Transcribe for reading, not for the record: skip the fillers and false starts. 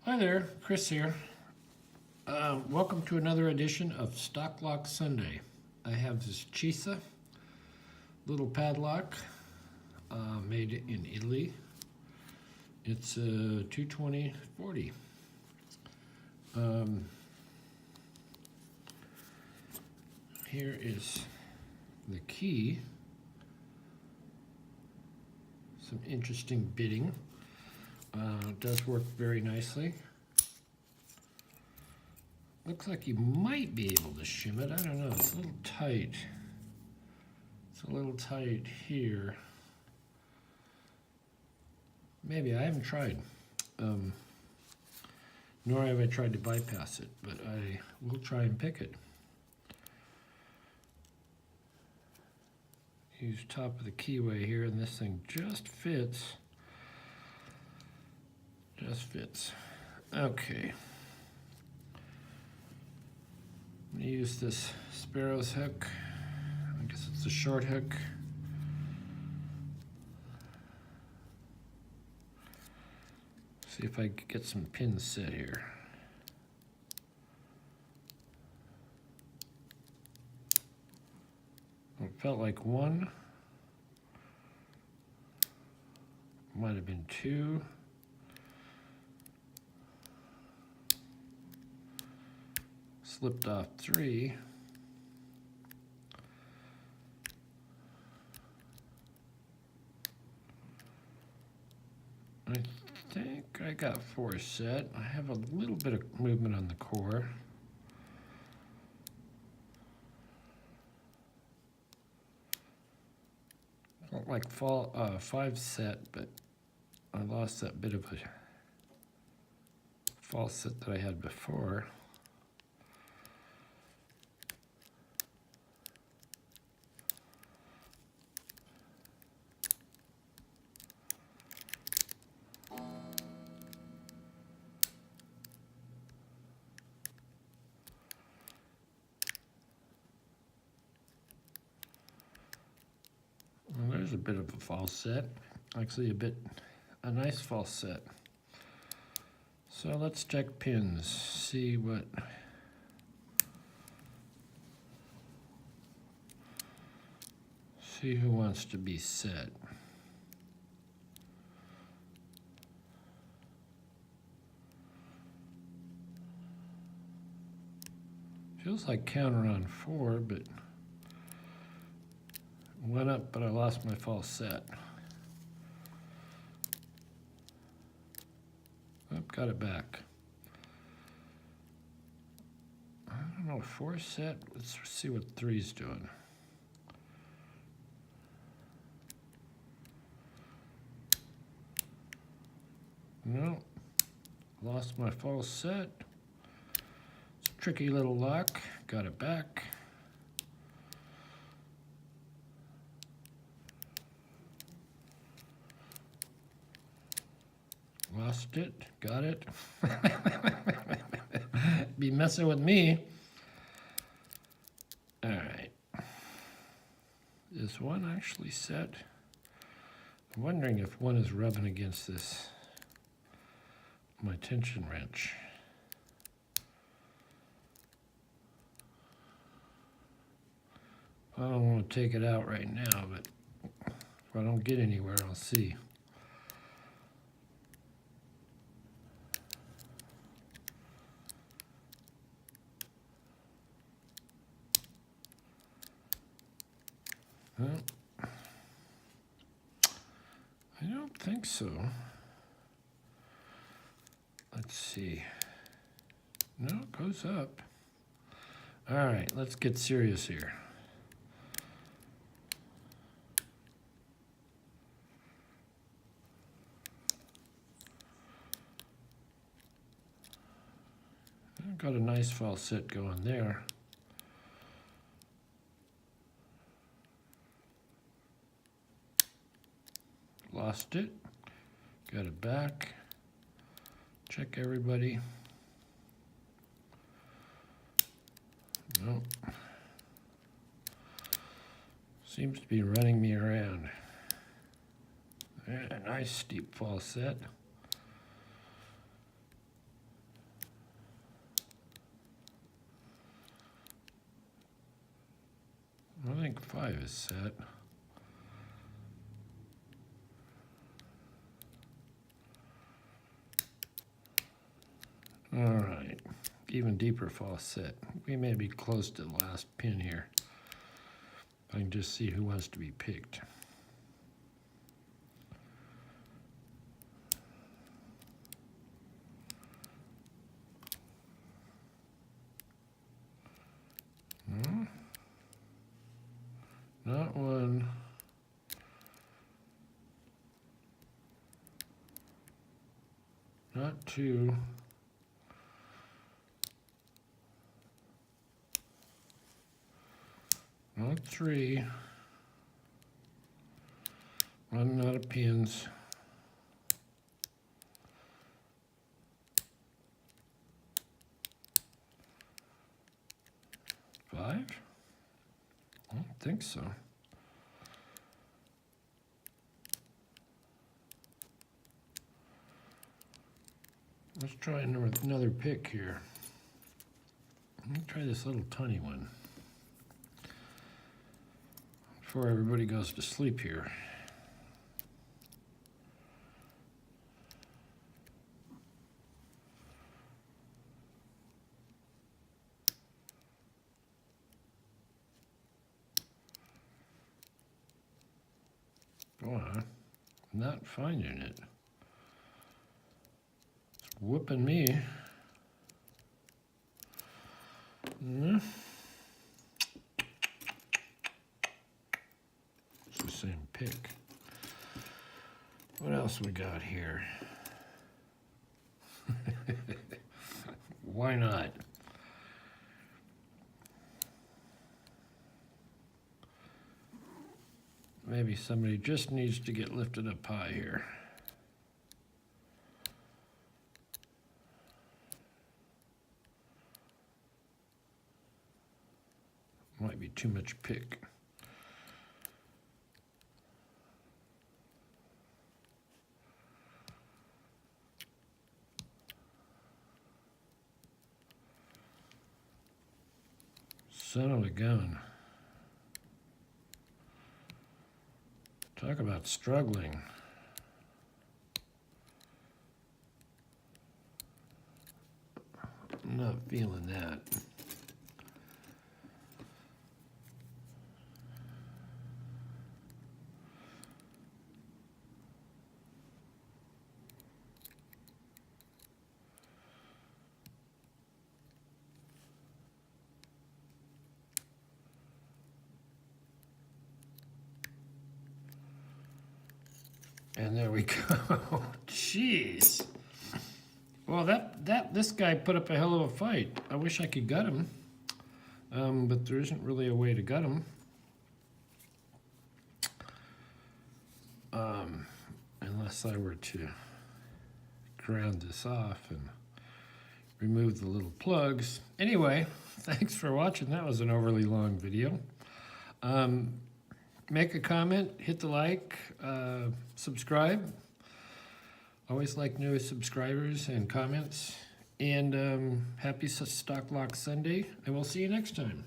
Hi there, Chris here. Welcome to another edition of Stock Lock Sunday. I have this Cisa little padlock made in Italy. It's a 220/40. Here is the key. Some interesting bitting. It does work very nicely. Looks like you might be able to shim it. I don't know. It's a little tight. It's a little tight here. Maybe. I haven't tried. Nor have I tried to bypass it, but I will try and pick it. Use top of the keyway here, and this thing just fits. Just fits. Okay. I'm going to use this Sparrow's hook. I guess it's a short hook. See if I can get some pins set here. It felt like one. Might have been two. Slipped off three. I think I got four set. I have a little bit of movement on the core. Felt like five set, but I lost that bit of a false set that I had before. Well, there's a bit of a false set. Actually, a nice false set. So let's check pins, see who wants to be set. Feels like counter on four, but went up, but I lost my false set. Oh, got it back. I don't know, four set. Let's see what three's doing. No, lost my false set. It's a tricky little lock. Got it back. Lost it, got it. Be messing with me. All right. Is one actually set? I'm wondering if one is rubbing against my tension wrench. I don't want to take it out right now, but if I don't get anywhere, I'll see. Well, I don't think so. Let's see. No, it goes up. All right, let's get serious here. I've got a nice false set going there. Lost it. Got it back. Check everybody. Nope. Seems to be running me around. A nice steep fall set. I think 5 is set. All right, even deeper false set. We may be close to the last pin here. I can just see who wants to be picked. Not 1. Not 2. Not 3. Running out of pins. 5? I don't think so. Let's try another pick here. Let me try this little tiny one before everybody goes to sleep here. Go on. I'm not finding it. It's whooping me. It's the same pick. What else we got here? Why not? Maybe somebody just needs to get lifted up high here. Might be too much pick. Son of a gun. Talk about struggling. I'm not feeling that. And there we go. Jeez. Well, this guy put up a hell of a fight. I wish I could gut him, but there isn't really a way to gut him. Unless I were to ground this off and remove the little plugs. Anyway, thanks for watching. That was an overly long video. Make a comment, hit the like, subscribe. Always like new subscribers and comments. And happy Stock Lock Sunday, and we'll see you next time.